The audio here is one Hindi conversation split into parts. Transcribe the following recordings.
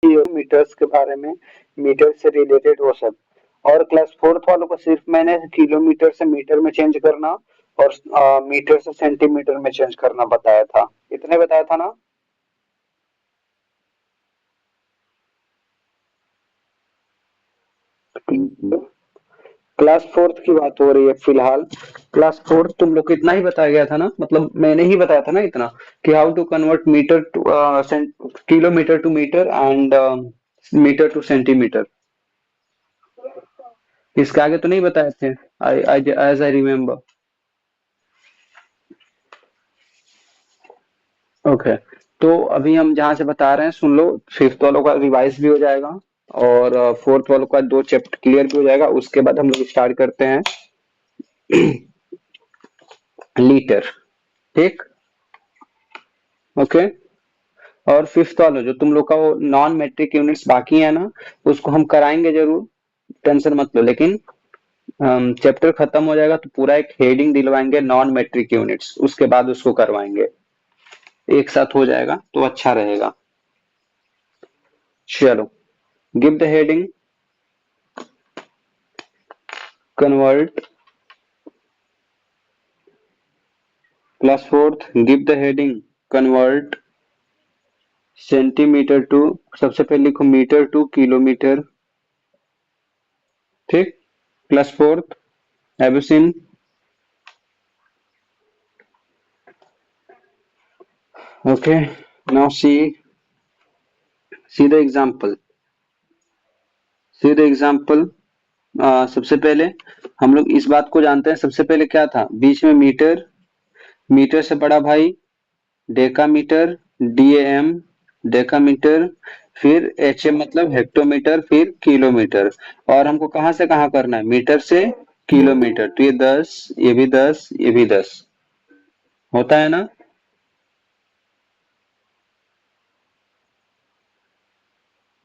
मीटर्स के बारे में, मीटर से रिलेटेड वो सब। और क्लास फोर्थ वालों को सिर्फ मैंने किलोमीटर से मीटर में चेंज करना और मीटर से सेंटीमीटर में चेंज करना बताया था, इतने बताया था ना। क्लास फोर्थ की बात हो रही है फिलहाल। क्लास फोर्थ तुम लोग को इतना ही बताया गया था ना, मतलब मैंने ही बताया था ना इतना, कि how to convert metre to kilometre to metre and metre to centimetre. इसके आगे तो नहीं बताए थे, I I as I remember. Okay, तो अभी हम जहां से बता रहे हैं सुन लो, फिफ्थ वालों का रिवाइज भी हो जाएगा और फोर्थ वालों का दो चैप्टर क्लियर भी हो जाएगा। उसके बाद हम लोग स्टार्ट करते हैं लीटर। ठीक। ओके। और फिफ्थ वाला जो तुम लोग का वो नॉन मेट्रिक यूनिट्स बाकी है ना, उसको हम कराएंगे जरूर, टेंशन मत लो। लेकिन चैप्टर खत्म हो जाएगा तो पूरा एक हेडिंग दिलवाएंगे नॉन मेट्रिक यूनिट्स, उसके बाद उसको करवाएंगे, एक साथ हो जाएगा तो अच्छा रहेगा। चलो, give the heading, convert. Class fourth, give the heading, convert centimetre to, सबसे पहले लिखो मीटर टू किलोमीटर। ठीक। Class fourth, have you seen? Okay, now see the example, see the example. सबसे पहले हम लोग इस बात को जानते हैं, सबसे पहले क्या था बीच में मीटर, मीटर से बड़ा भाई डेकामीटर, डीएम डेकामीटर, फिर एचएम मतलब हेक्टोमीटर, फिर किलोमीटर। और हमको कहां से कहां करना है, मीटर से किलोमीटर, तो ये 10, ये भी 10, ये भी 10 होता है ना।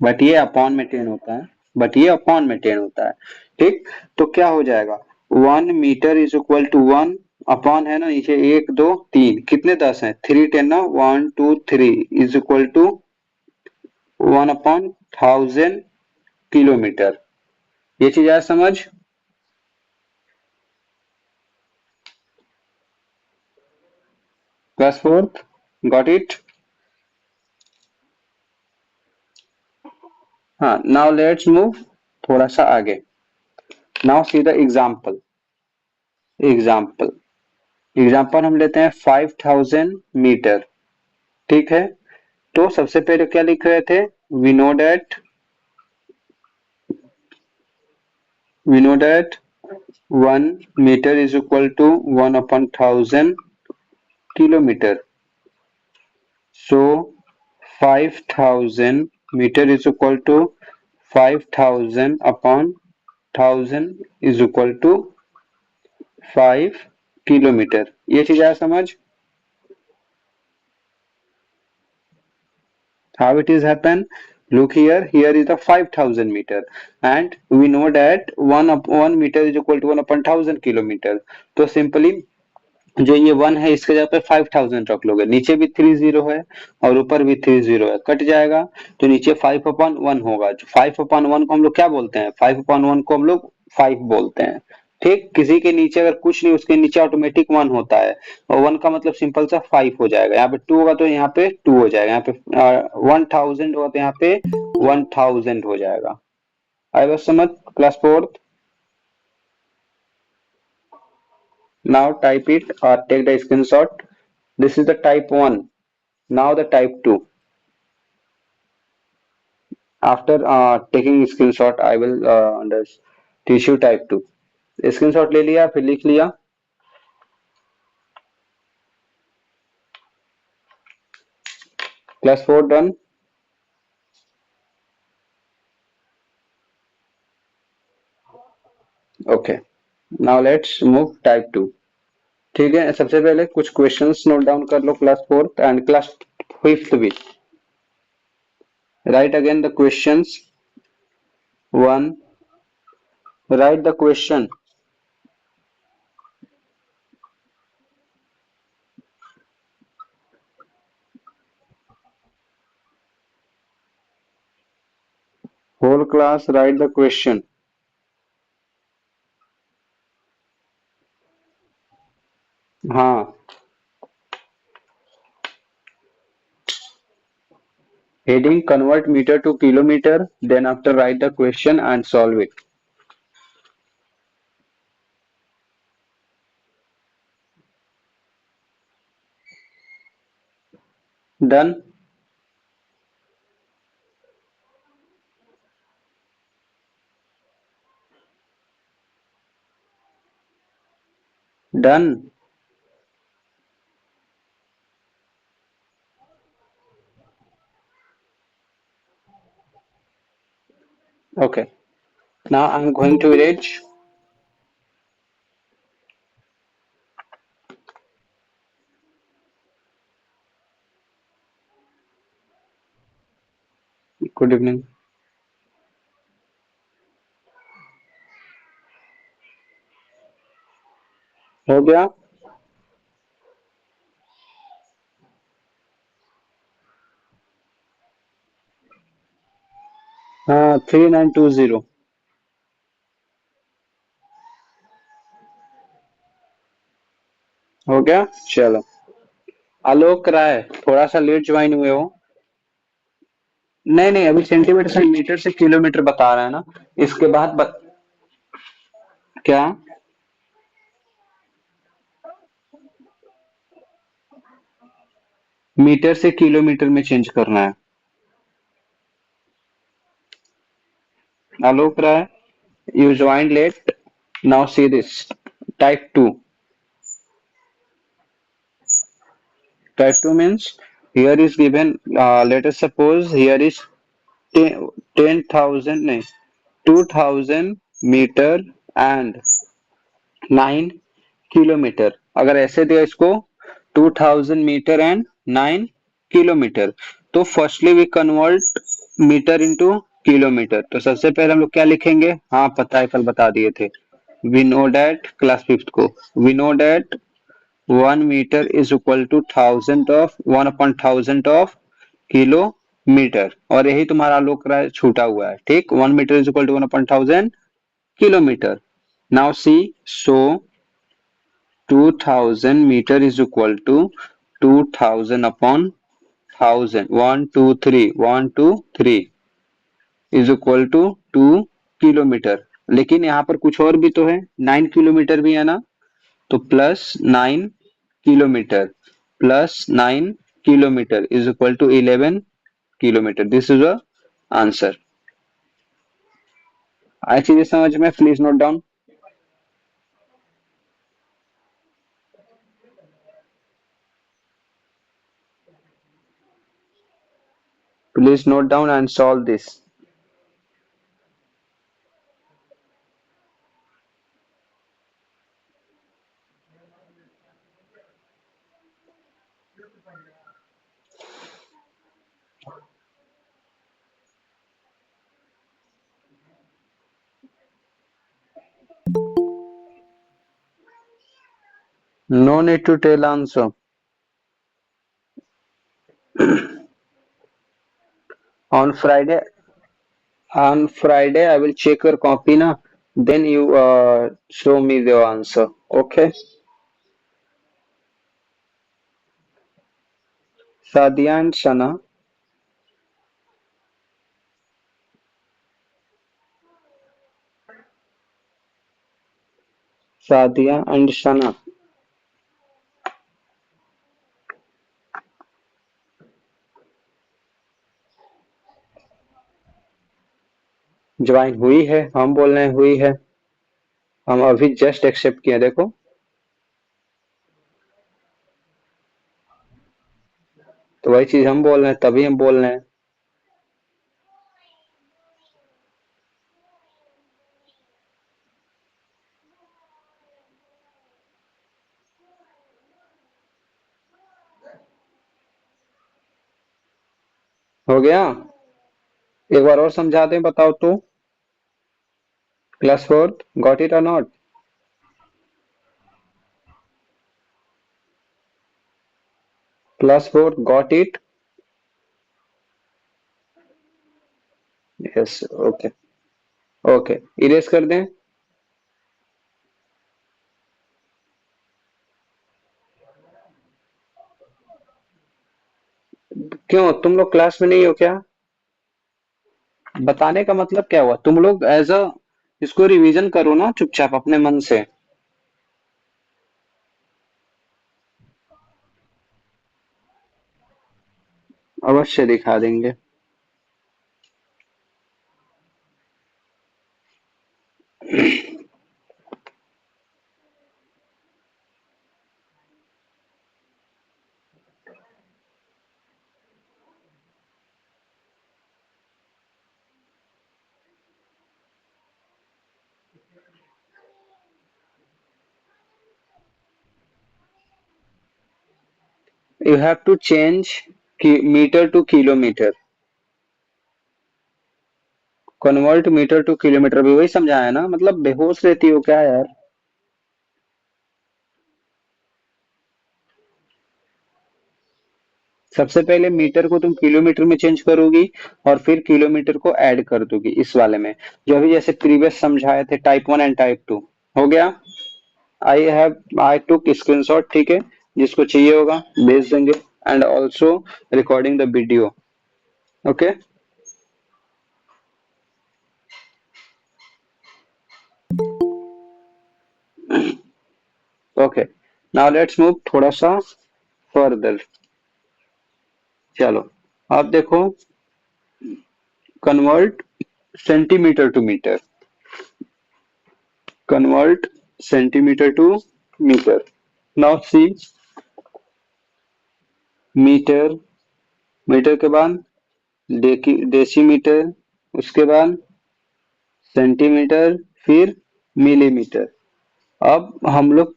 बट ये अपॉन में 10 होता है, बट ये अपॉन में 10 होता है। ठीक। तो क्या हो जाएगा, 1 metre is equal to 1 upon है ना नीचे, एक दो तीन, कितने 10 है, 3 10 ना, 1 2 3 इज इक्वल टू 1/1000 किलोमीटर। ये चीज आया समझ? Class fourth, got it? हाँ, नाउ लेट्स मूव थोड़ा सा आगे। Now see the example, example, example हम लेते हैं 5000 मीटर। ठीक है। तो सबसे पहले क्या लिख रहे थे, we know that, we know that 1 metre is equal to 1/1000 kilometre. So 5000 metre is equal to 5000/1000 is equal to 5 kilometre. ये चीज आया समझ? How it is happen? Look here. Here is the 5000 meter, and we know that 1 meter is equal to 1/1000 kilometer. तो सिंपली जो ये 1 है इसके जगह पे 5000 रख लोगे, नीचे भी 30 है और ऊपर भी 30 है, कट जाएगा तो नीचे 5/1 होगा। 5/1 को हम लोग क्या बोलते हैं, 5/1 को हम लोग 5 बोलते हैं। ठीक। किसी के नीचे अगर कुछ नहीं, उसके नीचे ऑटोमेटिक 1 होता है, और 1 का मतलब सिंपल सा 5 हो जाएगा। यहाँ पे 2 होगा तो यहाँ पे 2 हो जाएगा, यहाँ पे 1000 होगा तो यहाँ पे 1000 हो जाएगा। आई बस समझ class fourth? Now type it or take the screenshot. This is the type 1. Now the type 2. After taking screenshot, I will teach you type 2. Screenshot ले लिया, फिर लिख लिया। Class 4 done. Okay. Now let's move type 2. ठीक है, सबसे पहले कुछ क्वेश्चंस नोट डाउन कर लो, class fourth and class fifth भी। Write again the questions. 1. Write the question. Whole class write the question. हाँ, heading convert meter to kilometer, then after write the question and solve it. Done? Done? Okay. Now I'm going to erase. Good evening. हो गया? हाँ, 3920। हो गया? चलो। आलोक राय, थोड़ा सा लेट ज्वाइन हुए हो। नहीं नहीं, अभी सेंटीमीटर से मीटर से किलोमीटर बता रहा है ना। इसके बाद क्या? मीटर से किलोमीटर में चेंज करना है। Alok Rai, you joined late. Now see this. Type 2. Type 2 means here is given, let us suppose here is 10,000, no, 2,000 meter and 9 kilometre. अगर ऐसे दिया इसको 2,000 मीटर एंड 9 किलोमीटर, तो firstly we convert metre into kilometre. तो सबसे पहले हम लोग क्या लिखेंगे? हाँ पता है, कल बता दिए थे। We know that, class fifth को, we know that 1 metre is equal to thousand of 1/1000 of kilometre. और यही तुम्हारा आलोक राय छूटा हुआ है, ठीक। 1 metre is equal to 1/1000 kilometre. Now see, so 2000 meter is equal to 2000 upon 1000, 1 2 3 is equal to 2 kilometre. लेकिन यहाँ पर कुछ और भी तो है, 9 किलोमीटर भी है ना। तो +9 kilometre, +9 kilometre is equal to 11 kilometre. This is a answer. आई चीजें समझ में? Please note down. Please note down and solve this. No need to tell answer. On Friday, on Friday, I will check your copy na. Then you show me the answer. Okay. Sadia and Shana. Sadia and Shana. Join हुई है, हम बोल रहे हैं हुई है। हम अभी जस्ट एक्सेप्ट किए, देखो। तो वही चीज हम बोल रहे हैं, तभी हम बोल रहे हैं। हो गया? एक बार और समझा दें, बताओ तो। क्लास फोर्थ, गॉट इट और not? Class fourth, got it? Yes okay. Okay erase कर दें। क्यों तुम लोग क्लास में नहीं हो क्या? बताने का मतलब क्या हुआ? तुम लोग एज अ इसको रिवीजन करो ना चुपचाप अपने मन से। अवश्य दिखा देंगे। You have to change metre to kilometre. Convert metre to kilometre भी वही समझाया ना, मतलब बेहोश रहती हो क्या यार? सबसे पहले मीटर को तुम किलोमीटर में चेंज करोगी और फिर किलोमीटर को ऐड कर दोगी इस वाले में। जो अभी जैसे प्रीवियस समझाए थे type one and type two. हो गया। आई टुक स्क्रीनशॉट, ठीक है। जिसको चाहिए होगा भेज देंगे। And also recording the video. Okay. Okay now let's move थोड़ा सा फर्दर। चलो अब देखो, convert centimetre to metre. Convert centimetre to metre. Now see, metre, metre के बाद डेसीमीटर, उसके बाद सेंटीमीटर, फिर मिलीमीटर। अब हम लोग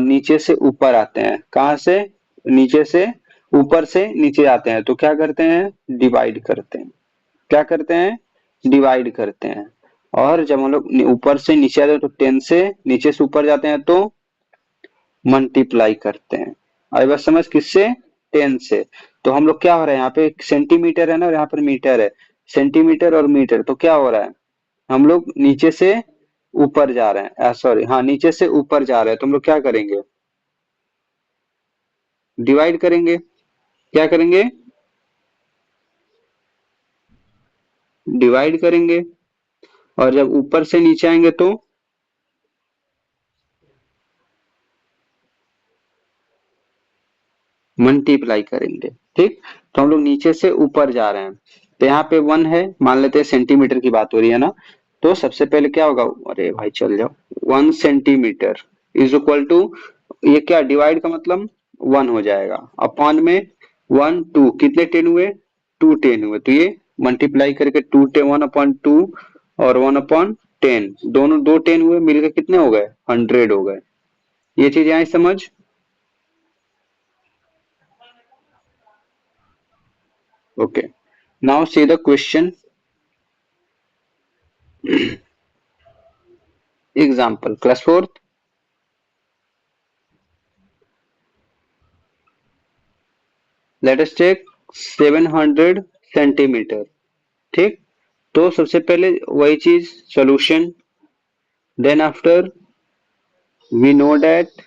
नीचे से ऊपर आते हैं। कहाँ से? नीचे से ऊपर से नीचे आते हैं तो क्या करते हैं? डिवाइड करते हैं। क्या करते हैं? डिवाइड करते हैं। और जब हम लोग ऊपर से नीचे आते हैं तो 10 से, नीचे से ऊपर जाते हैं तो मल्टीप्लाई करते हैं। आई बात समझ? किससे? 10 से। तो हम लोग क्या हो रहा है यहाँ पे, एक सेंटीमीटर है ना और यहाँ पर मीटर है। सेंटीमीटर और मीटर, तो क्या हो रहा है? हम लोग नीचे से ऊपर जा रहे हैं, सॉरी हाँ नीचे से ऊपर जा रहे हैं तो हम लोग क्या करेंगे? डिवाइड करेंगे। क्या करेंगे? डिवाइड करेंगे। और जब ऊपर से नीचे आएंगे तो मल्टीप्लाई करेंगे। ठीक। तो हम लोग नीचे से ऊपर जा रहे हैं तो यहाँ पे 1 है, मान लेते हैं सेंटीमीटर की बात हो रही है ना। तो सबसे पहले क्या होगा? अरे भाई चल जाओ। 1 सेंटीमीटर इज इक्वल टू, ये क्या डिवाइड का मतलब 1 हो जाएगा अपॉन में 1 2 कितने 10 हुए? 2 10 हुए तो ये मल्टीप्लाई करके 1 अपॉन 2 और 1 अपॉन 10, दोनों दो 10 हुए मिलकर कितने हो गए? 100 हो गए। ये चीज आई समझ? Okay now see the question. Example class fourth. Let us take 700 centimetre. ठीक। तो सबसे पहले वही चीज solution. Then after we know that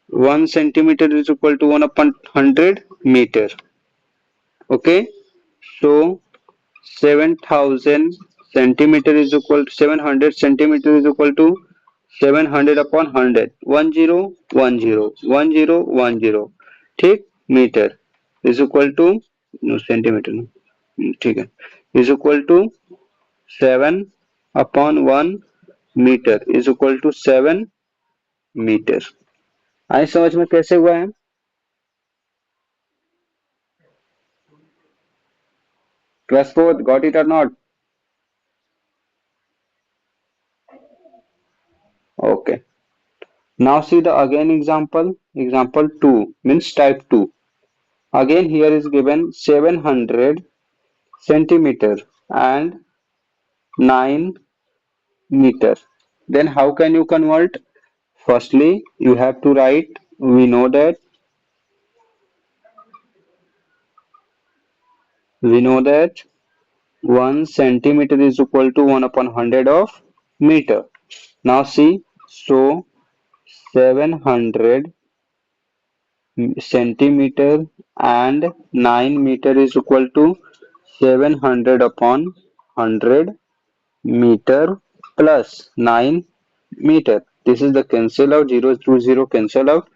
1 centimetre is equal to 1/100 metre. Okay. So 7,000 centimetre is equal to 700 centimetre is equal to 700 upon 100, 10 10 10 10। ठीक। Metre is equal to, centimetre, ठीक है, is equal to 7/1 metre is equal to 7 metre. आई समझ में कैसे हुआ है? क्लास फोर्थ गॉट इट और not? Okay now see the again example. Example 2 means type 2. Again here is given 700 centimeter and 9 meter. Then how can you convert? Firstly you have to write, we know that We know that 1 centimeter is equal to 1 upon 100 of meter. Now see, so 700 centimeter and 9 meter is equal to 700 upon 100 meter plus 9 meter. This is the cancel out, 0 through 0 cancel out.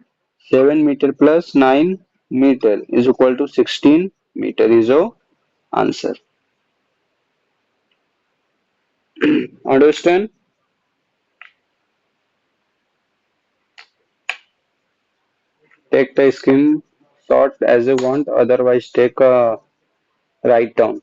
7 meter plus 9 meter is equal to 16 meter is our answer. Understand? Take the screenshot as you want, otherwise take a write down.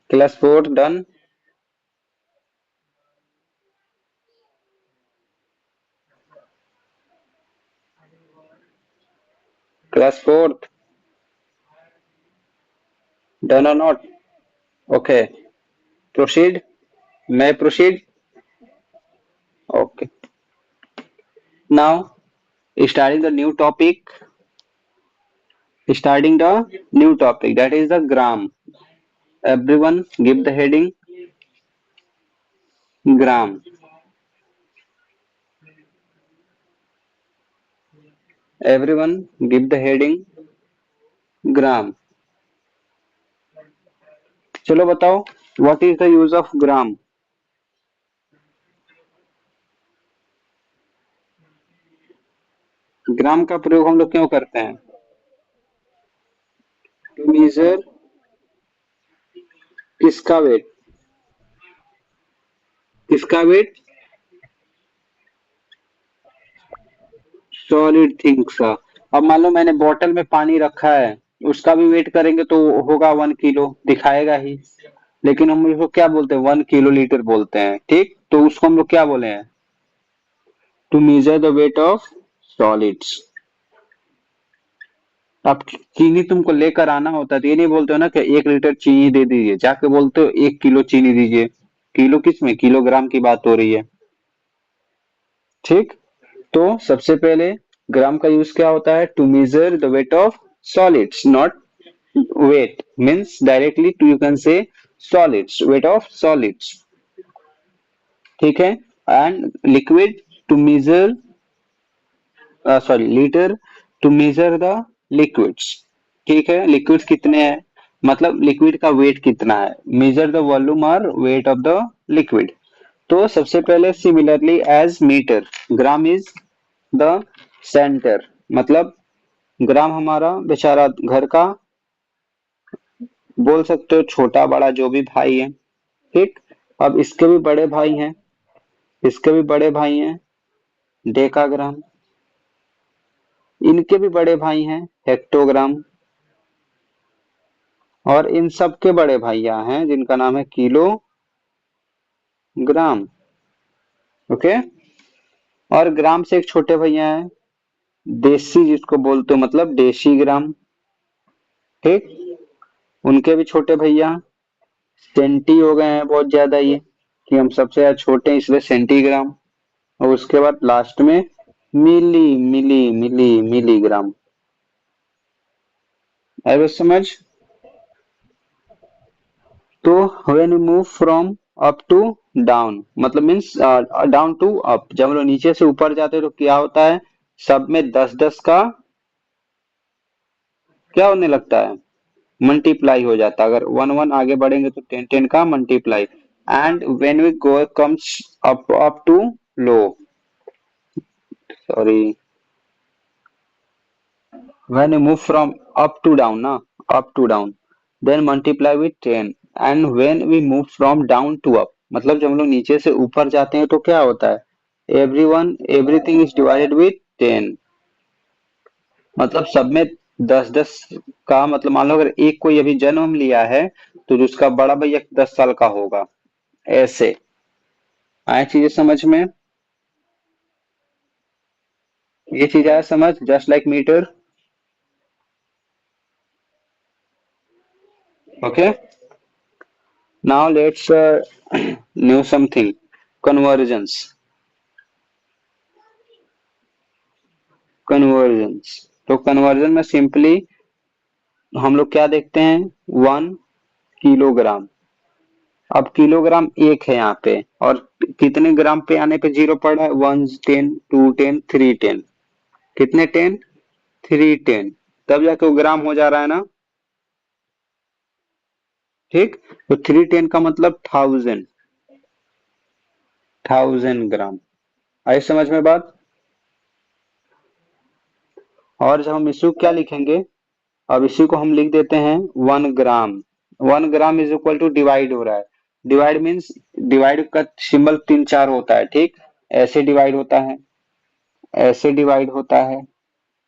Class 4 done. Class 4 done or not? Okay. Proceed. May I proceed? Okay. Now starting the new topic. Starting the new topic, that is the gram. Everyone give the heading gram. Everyone give the heading gram. चलो बताओ, what is the use of gram? ग्राम का प्रयोग हम लोग क्यों करते हैं? टू मेजर किसका वेट? किसका वेट? सॉलिड थिंग्स का। अब मान लो मैंने बोतल में पानी रखा है, उसका भी वेट करेंगे तो होगा 1 किलो, दिखाएगा ही। लेकिन हम उसको क्या बोलते हैं? 1 किलो लीटर बोलते हैं, ठीक? तो उसको हम लोग क्या बोले हैं? To measure the weight of solids. अब चीनी तुमको लेकर आना होता है तो ये नहीं बोलते हो ना कि 1 लीटर चीनी दे दीजिए, जाके बोलते हो 1 किलो चीनी दीजिए। किलो किसमें? किलोग्राम की बात हो रही है, ठीक? तो सबसे पहले ग्राम का यूज क्या होता है? To measure the weight of solids, not weight means directly to you can say solids, weight of solids, ठीक है? And liquid to measure, sorry, liter to measure the liquids, ठीक है? लिक्विड्स कितने हैं, मतलब लिक्विड का वेट कितना है, मेजर द वॉल्यूम और वेट ऑफ द लिक्विड। तो सबसे पहले similarly as metre, gram is the centre, मतलब ग्राम हमारा बेचारा घर का, बोल सकते हो छोटा बड़ा जो भी भाई है, ठीक? अब इसके भी बड़े भाई हैं, इसके भी बड़े भाई हैं डेकाग्राम, इनके भी बड़े भाई हैं हेक्टोग्राम, और इन सब के बड़े भैया हैं जिनका नाम है किलोग्राम। ओके? और ग्राम से एक छोटे भैया हैं देसी, जिसको बोलते हो मतलब देशी ग्राम, ठीक? उनके भी छोटे भैया सेंटी हो गए हैं, बहुत ज्यादा ये कि हम सबसे ज्यादा छोटे हैं इसलिए सेंटीग्राम। और उसके बाद लास्ट में मिली मिली मिली मिलीग्राम। आई बस समझ? तो when you move from up to down, मतलब मीन्स डाउन टू अप, जब हम लोग नीचे से ऊपर जाते हैं तो क्या होता है? सब में 10-10 का क्या होने लगता है? मल्टीप्लाई हो जाता है। अगर 1-1 आगे बढ़ेंगे तो 10-10 का multiply. And when we go comes up to low, sorry, when you move from up to down na, up to down, then multiply with 10, and when we move from down to up, मतलब जब हम लोग नीचे से ऊपर जाते हैं तो क्या होता है? एवरीथिंग इज डिवाइडेड विथ 10, मतलब सब में 10-10 का, मतलब मान लो अगर एक कोई अभी जन्म लिया है तो जिसका बड़ा भैया 10 साल का होगा, ऐसे। आए चीजें समझ में? ये चीज आया समझ? Just like metre. Okay? Now let's know something. Conversions. Conversions. तो कन्वर्जन में सिंपली हम लोग क्या देखते हैं, 1 किलोग्राम। अब किलोग्राम एक है यहाँ पे, और कितने ग्राम पे आने पे जीरो पड़ रहा है, 1 10 2 10 3 10। कितने 10, 3 10, तब जाके वो ग्राम हो जा रहा है ना। ठीक, तो 3 10 का मतलब 1000, 1000 ग्राम। आई समझ में बात। और जब हम इसी को क्या लिखेंगे, अब इसी को हम लिख देते हैं 1 gram. 1 gram is equal to, divide हो रहा है, डिवाइड मीन्स, डिवाइड का सिंबल 3 4 होता है। ठीक, ऐसे डिवाइड होता है, ऐसे डिवाइड होता है।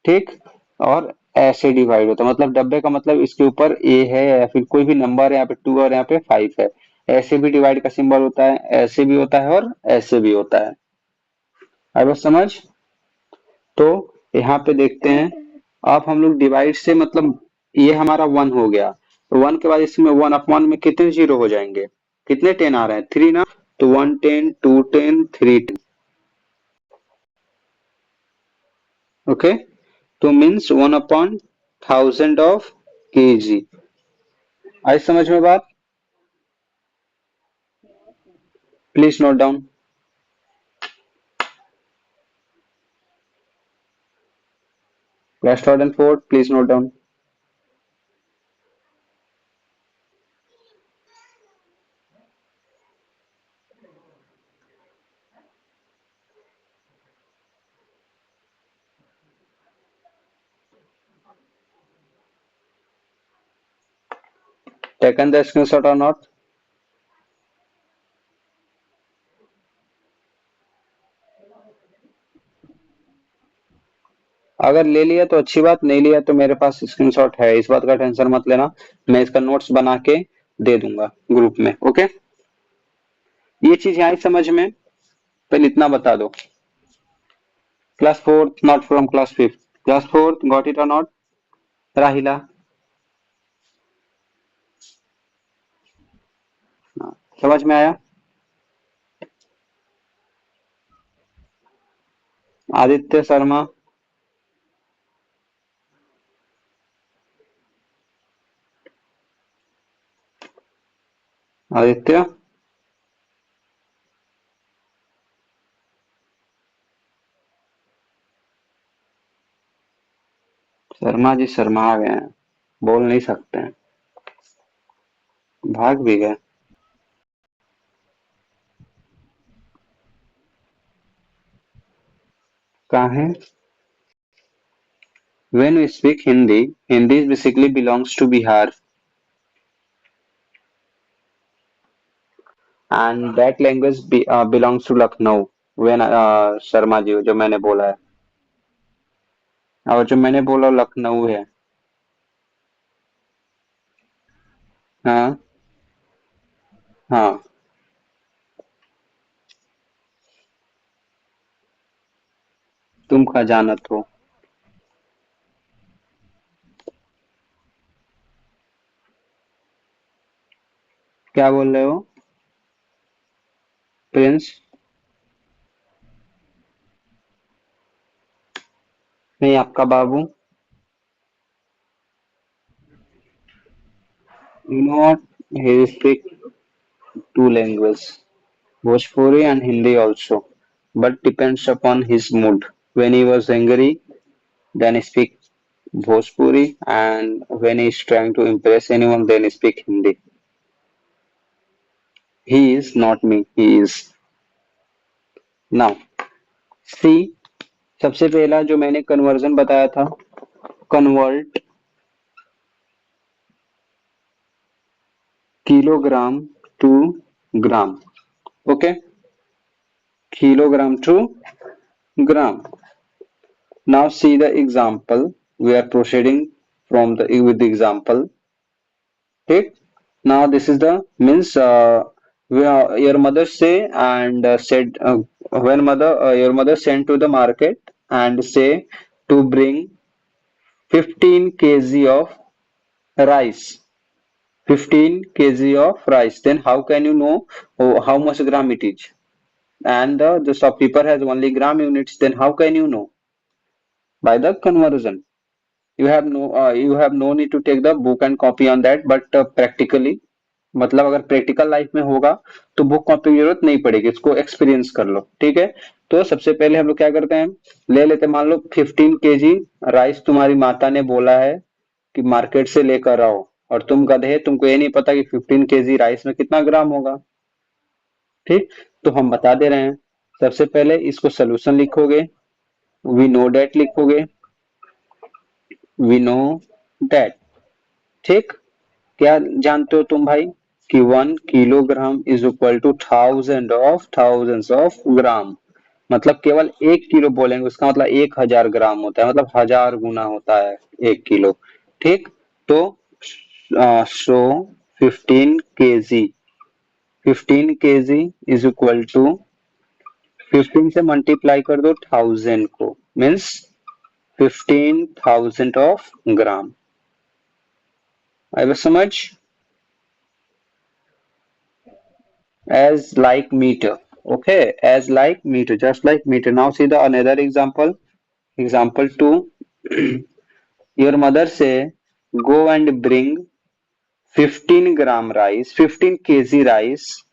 ठीक, और ऐसे डिवाइड होता है, मतलब डब्बे का मतलब इसके ऊपर ए है या फिर कोई भी नंबर है, यहाँ पे 2 और यहाँ पे 5 है। ऐसे भी डिवाइड का सिंबल होता है, ऐसे भी होता है और ऐसे भी होता है। आई बात समझ। तो यहाँ पे देखते हैं, अब हम लोग डिवाइड से मतलब ये हमारा 1 हो गया, तो 1 के बाद इसमें 1 अपॉन में कितने जीरो हो जाएंगे, कितने 10 आ रहे हैं, 3 ना। तो 1 10 2 10 3 10। ओके, तो मीन्स 1/1000 ऑफ kg। आई समझ में बात। Please note down. Class third and fourth, please note down. Taken the screenshot और नॉट। अगर ले लिया तो अच्छी बात, नहीं लिया तो मेरे पास स्क्रीनशॉट है, इस बात का टेंशन मत लेना। मैं इसका नोट्स बना के दे दूंगा ग्रुप में। ओके, ये चीज आई समझ में। पहले इतना बता दो, class fourth not from class fifth, class fourth got it और नॉट, राहिला। हाँ, समझ में आया। आदित्य शर्मा, आदित्य, शर्मा जी शर्मा आ गए हैं, बोल नहीं सकते हैं, भाग भी गए। कहाँ है। When we speak Hindi, Hindi basically belongs to Bihar, and that language belongs to Lucknow। When Sharma ji जो मैंने बोला है, और जो मैंने बोला लखनऊ है। हाँ, हाँ, तुम खजानत हो। क्या बोल रहे हो प्रिंस। नहीं, आपका बाबू। You know what, he speak two languages, Bhojpuri and Hindi also, but depends upon his mood. When he was angry, then he speak Bhojpuri, and when he is trying to impress anyone, then he speak Hindi. He is not me, he is। Now सी, सबसे पहला जो मैंने कन्वर्जन बताया था, convert kilogram to gram. Okay, kilogram to gram. Now see the example. We are proceeding from the with the example. Okay. Now this is the means your mother say and said when mother your mother sent to the market and say to bring 15 kg of rice. 15 kg of rice, then how can you know how much gram it is? And the shopkeeper has only gram units, then how can you know? By the conversion. You have no need to take the book and copy on that, but practically, मतलब अगर प्रैक्टिकल लाइफ में होगा तो बुक कॉपी की जरूरत नहीं पड़ेगी, इसको एक्सपीरियंस कर लो, ठीक है। तो सबसे पहले हम लोग क्या करते हैं, ले लेते हैं, मान लो 15 kg राइस तुम्हारी माता ने बोला है कि मार्केट से लेकर आओ, और तुम गधे, तुमको ये नहीं पता कि 15 kg राइस में कितना ग्राम होगा, ठीक। तो हम बता दे रहे हैं, सबसे पहले इसको सोल्यूशन लिखोगे, वी नो डेट लिखोगे, वी नो डेट, ठीक। क्या जानते हो तुम भाई कि 1 kilogram is equal to thousands of gram, मतलब केवल 1 किलो बोलेंगे उसका मतलब 1000 ग्राम होता है, मतलब 1000 गुना होता है 1 किलो, ठीक। तो so 15 kg, 15 kg is equal to 15 से मल्टीप्लाई कर दो 1000 को, मीन्स 15,000 ऑफ ग्राम। आई बस समझ, as like meter, okay, as like meter, just like meter. Now see the another example, example 2. Your mother say go and bring 15 gram rice, 15 kg rice,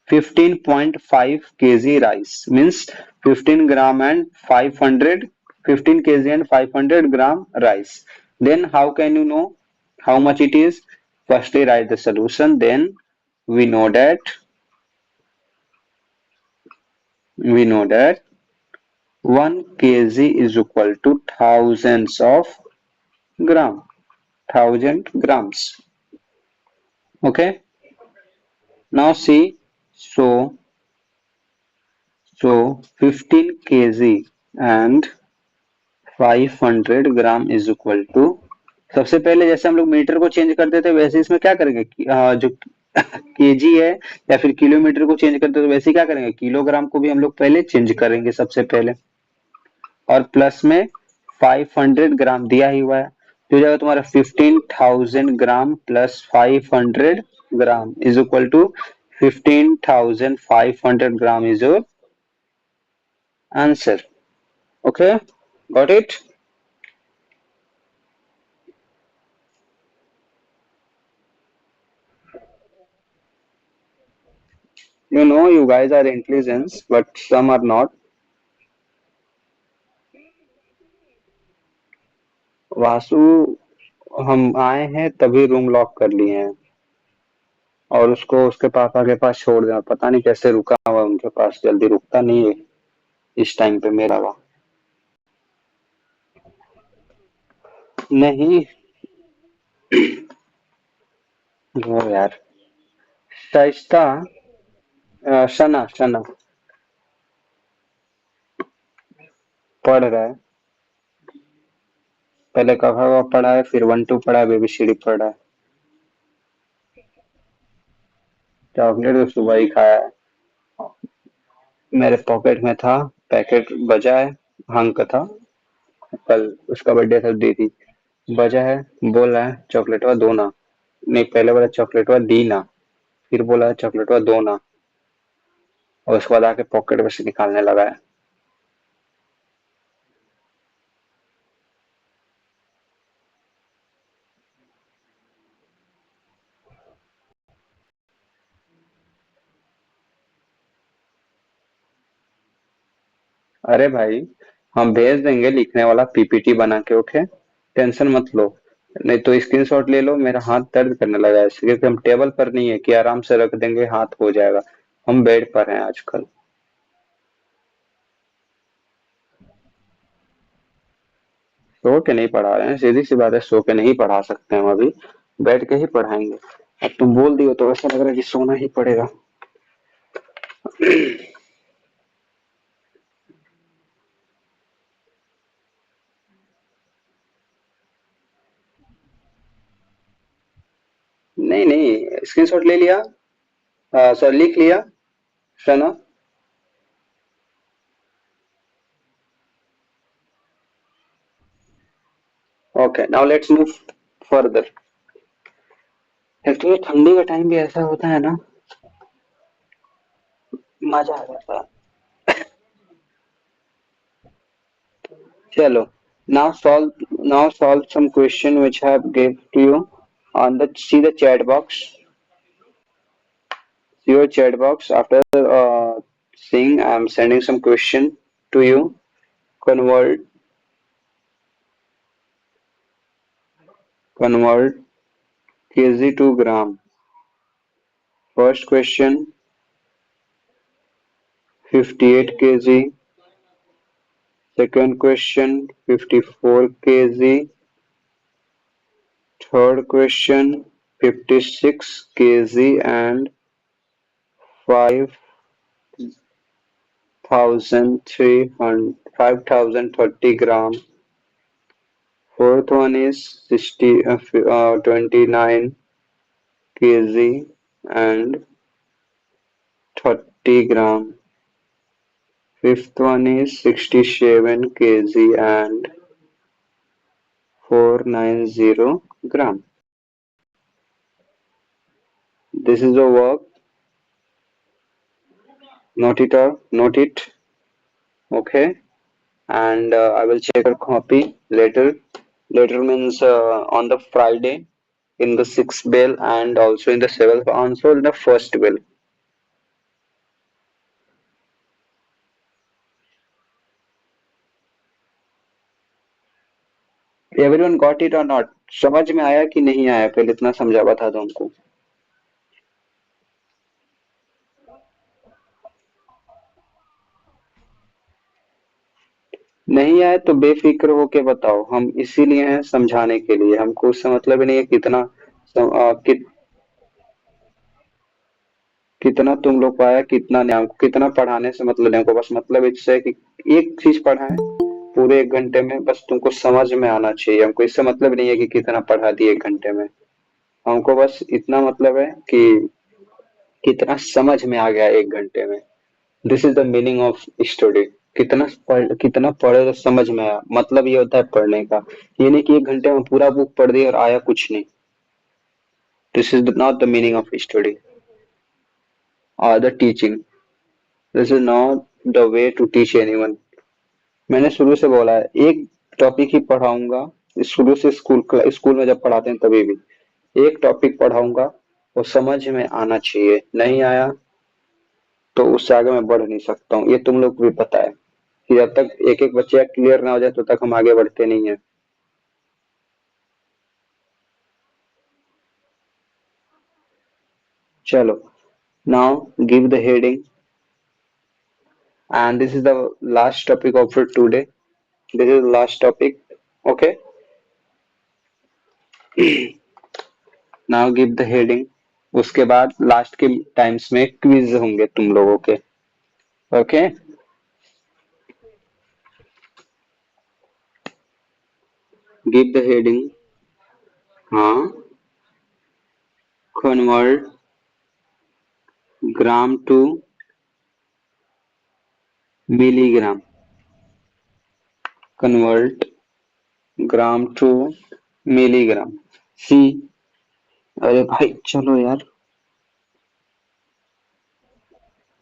15.5 kg rice, means 15 gram and 500, 15 kg and 500 gram rice. Then how can you know how much it is? Firstly write the solution, then we know that we know that 1 kg is equal to thousands of gram, 1000 grams. Okay. Now see, so 15 kg and 500 gram is equal to, सबसे पहले जैसे हम लोग मीटर को चेंज करते थे वैसे इसमें क्या करेंगे जो केजी है या फिर किलोमीटर को चेंज करते थे वैसे क्या करेंगे, किलोग्राम को भी हम लोग पहले चेंज करेंगे सबसे पहले, और प्लस में 500 ग्राम दिया ही हुआ है, तो जाएगा तुम्हारा 15,000 gram plus 500 gram is equal to 15,500 gram is your answer. Okay, got it. You know you guys are intelligent but some are not। Vasu, हम आए हैं तभी रूम लॉक कर लिए हैं और उसको उसके पापा के पास छोड़ दिया, पता नहीं कैसे रुका हुआ उनके पास, जल्दी रुकता नहीं है इस टाइम पे मेरा वाह। नहीं, वो यार, शाइस्ता, सना सना पढ़ रहा है, पहले कहा पढ़ा है, फिर 1 2 पढ़ा है, बेबी सीढ़ी पढ़ा है। चॉकलेट तो सुबह ही खाया है, मेरे पॉकेट में था, पैकेट बजा है, हंग का था, कल उसका बर्थडे था, दी थी, बजा है, बोल रहा है चॉकलेटवा दो ना, नहीं पहले बोला चॉकलेटवा दी ना, फिर बोला चॉकलेटवा दो ना, और उसके बाद आके पॉकेट में से निकालने लगा है। अरे भाई, हम भेज देंगे लिखने वाला पीपीटी बना के, ओके, टेंशन मत लो। नहीं तो स्क्रीनशॉट ले लो, मेरा हाथ दर्द करने लगा है इसलिए, क्योंकि हम टेबल पर नहीं है कि आराम से रख देंगे हाथ हो जाएगा, हम बेड पर हैं आजकल। सो के नहीं पढ़ा रहे हैं, सीधी सी बात है, सो के नहीं पढ़ा सकते हम अभी, बैठ के ही पढ़ाएंगे। अब तुम बोल दियो तो ऐसा लग रहा है कि सोना ही पड़ेगा। नहीं नहीं, स्क्रीनशॉट ले लिया, सॉरी लिख लिया, सना। Okay, now let's move further. Actually ठंडी का टाइम भी ऐसा होता है ना, मजा आ जाता है। चलो, now solve some question which I have gave to you on the see the chat box. See your chat box. After seeing, I am sending some question to you. Convert convert kg to gram. First question 58 kg. Second question 54 kg. Third question 56 kg and 5,30 gram. Fourth one is 29 kg and 30 gram. Fifth one is 67 kg and 490 gram. This is the work. Note it or note it. Okay. And I will check a copy later. Later means on the Friday in the sixth bell and also in the seventh, also in the first bell. Everyone got it or not? समझ में आया कि नहीं आया? पहले इतना समझा बता दो हमको। नहीं आए तो बेफिक्र होके बताओ, हम इसीलिए हैं समझाने के लिए, हमको उससे मतलब ही नहीं है कितना कितना तुम लोग पाया कितना नहीं, हमको कितना पढ़ाने से मतलब नहीं, हमको बस मतलब इससे है कि एक चीज पढ़ाएं पूरे 1 घंटे में, बस तुमको समझ में आना चाहिए, हमको इससे मतलब नहीं है कि कितना पढ़ा दिए 1 घंटे में, हमको बस इतना मतलब है कि कितना समझ में आ गया 1 घंटे में। This is the meaning of study. कितना पढ़े तो समझ में आया, मतलब ये होता है पढ़ने का, ये नहीं कि 1 घंटे में पूरा बुक पढ़ दिया और आया कुछ नहीं। This is not the meaning of study और the teaching. This is not the way to teach anyone. मैंने शुरू से बोला है एक टॉपिक ही पढ़ाऊंगा, शुरू से स्कूल में जब पढ़ाते हैं तभी भी एक टॉपिक पढ़ाऊंगा, वो समझ में आना चाहिए, नहीं आया तो उससे आगे मैं बढ़ नहीं सकता हूँ, ये तुम लोग को भी पता है कि जब तक एक एक बच्चे क्लियर ना हो जाए तब तक हम आगे बढ़ते नहीं है। चलो, now give the heading and this is the last topic of for today. This is the last topic. Okay, now give the heading. उसके बाद लास्ट के टाइम्स में क्विज होंगे तुम लोगों के। Okay, give the heading. हाँ, convert gram to milligram. Convert gram to milligram. See, अरे भाई चलो यार।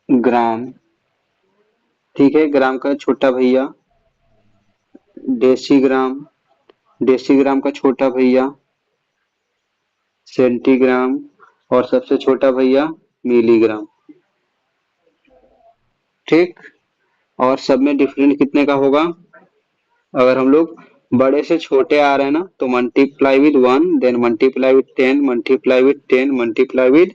ग्राम, ठीक है, ग्राम का छोटा भैया डेसीग्राम, डेसीग्राम का छोटा भैया सेंटीग्राम, और सबसे छोटा भैया मिलीग्राम। ठीक, और सब में डिफरेंट कितने का होगा? अगर हम लोग बड़े से छोटे आ रहे हैं ना तो multiply with 1, then multiply with 10, multiply with 10, multiply with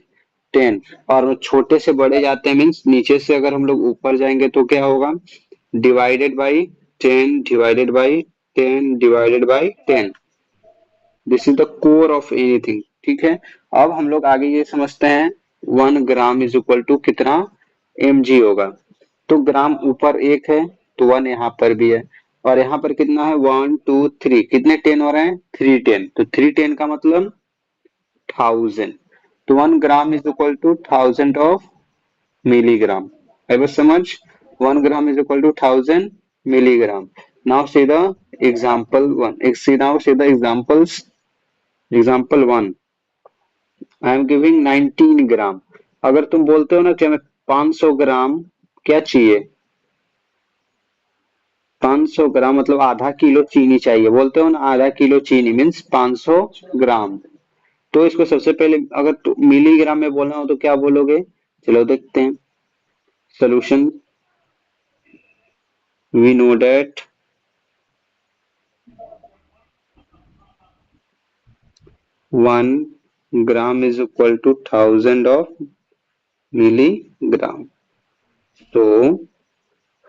10, और छोटे से बड़े जाते हैं मीन्स नीचे से अगर हम लोग ऊपर जाएंगे तो क्या होगा? Divided by 10 divided by 10 divided by 10। This is the core of anything. ठीक है, अब हम लोग आगे ये समझते हैं 1 ग्राम इज इक्वल टू कितना mg होगा। तो ग्राम ऊपर एक है तो 1 यहाँ पर भी है, और यहाँ पर कितना है? 1 2 3, कितने 10 हो रहे हैं? 310, तो 310 का मतलब 1000। तो 1 gram is equal to 1000 of milligram। I was समझ, 1 gram is equal to 1000 milligram। Now see the example one. See now see the examples. Example one. I am giving 19 ग्राम। अगर तुम बोलते हो ना कि हमें 500 ग्राम क्या चाहिए, 500 ग्राम मतलब आधा किलो चीनी चाहिए, बोलते हो ना आधा किलो चीनी मीन्स 500 ग्राम। तो इसको सबसे पहले अगर मिलीग्राम में बोलना हो तो क्या बोलोगे? चलो देखते हैं solution. We know that 1 gram is equal to 1000 of milligram. तो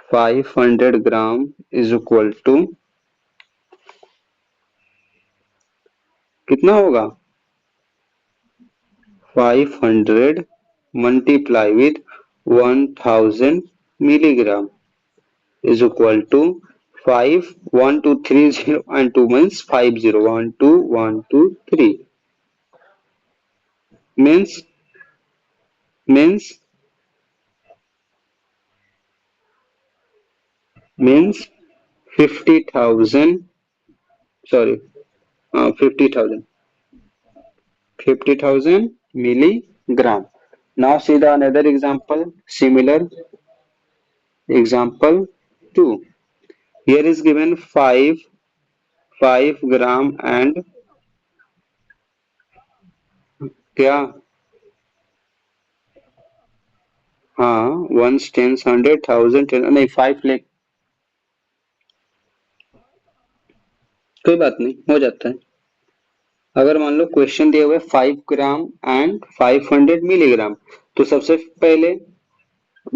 500 ग्राम इज इक्वल टू कितना होगा? 500 multiply with 1000 milligram is equal to 5 1 2 3 0 and 2 means 5 0 1 2 1 2 3 means means 50,000, sorry, 50,000 milligram. Now see the another example, similar example 2. Here is given 5 gram and क्या? हाँ, वंस टेंस 100,000 नहीं 5 लाख। कोई बात नहीं, हो जाता है। अगर मान लो क्वेश्चन दिया हुआ है 5 ग्राम एंड 500 मिलीग्राम, तो सबसे पहले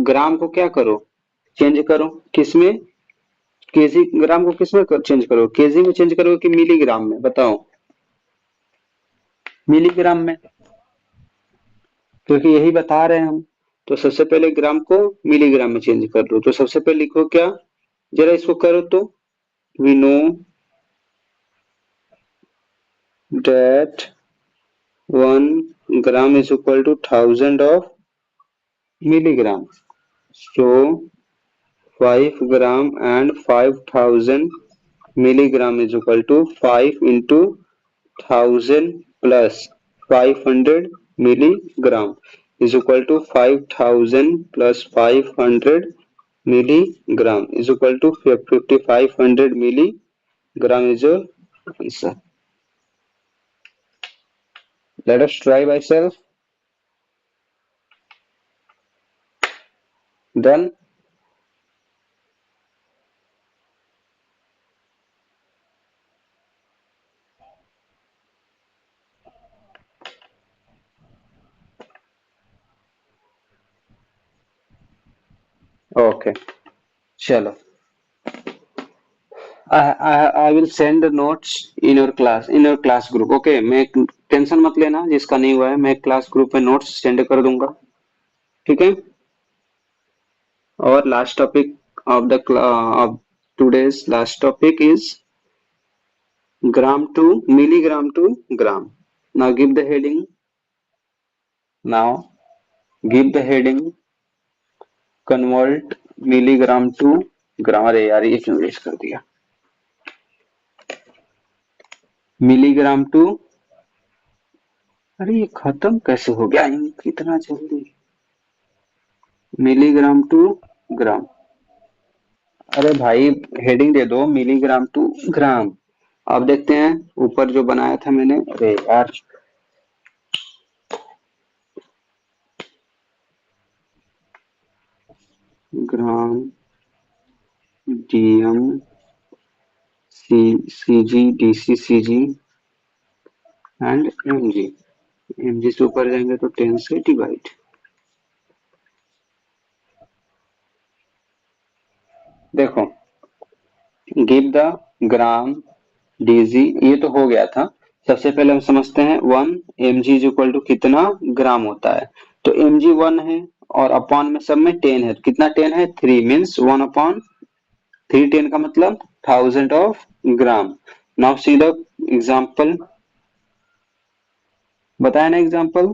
ग्राम को क्या करो? चेंज करो किसमें? केजी। ग्राम को किसमें चेंज करो? केजी में चेंज करो कि मिलीग्राम में? बताओ। मिलीग्राम में, क्योंकि यही बता रहे हैं हम। तो सबसे पहले ग्राम को मिलीग्राम में चेंज कर दो। तो सबसे पहले लिखो क्या, जरा इसको करो तो। We know that 1 gram is equal to 1000 of milligram. So 5 gram and 5000 milligram is equal to 5 into 1000 plus 500 milligram is equal to 5000 plus 500 milligram is equal to 5500 milligram is your answer. Let us try by self. Done. Okay. चलो, I will send the notes in your class group. Okay, मैं टेंशन मत लेना, जिसका नहीं हुआ है मैं क्लास ग्रुप में नोट्स सेंड कर दूंगा। ठीक है। और last topic of today's last topic is gram to milligram to gram. Now give the heading. Now give the heading convert milligram to gram। अरे यार ये क्यों वेस्ट कर दिया? मिलीग्राम टू, अरे ये खत्म कैसे हो गया इतना जल्दी? मिलीग्राम टू ग्राम। अरे भाई हेडिंग दे दो मिलीग्राम टू ग्राम। अब देखते हैं ऊपर जो बनाया था मैंने। अरे यार, gram, DM, CG, DC, CG and MG. MG से ऊपर जाएंगे तो 10 से डिवाइड। देखो, गिव द ग्राम, डीजी, ये तो हो गया था। सबसे पहले हम समझते हैं 1 mg इज इक्वल टू कितना ग्राम होता है। तो mg 1 है और अपॉन में सब में 10 है। कितना 10 है? 3 मीन्स 1/3। 10 का मतलब 1000 of gram. Now see the example. बताया ना एग्जाम्पल?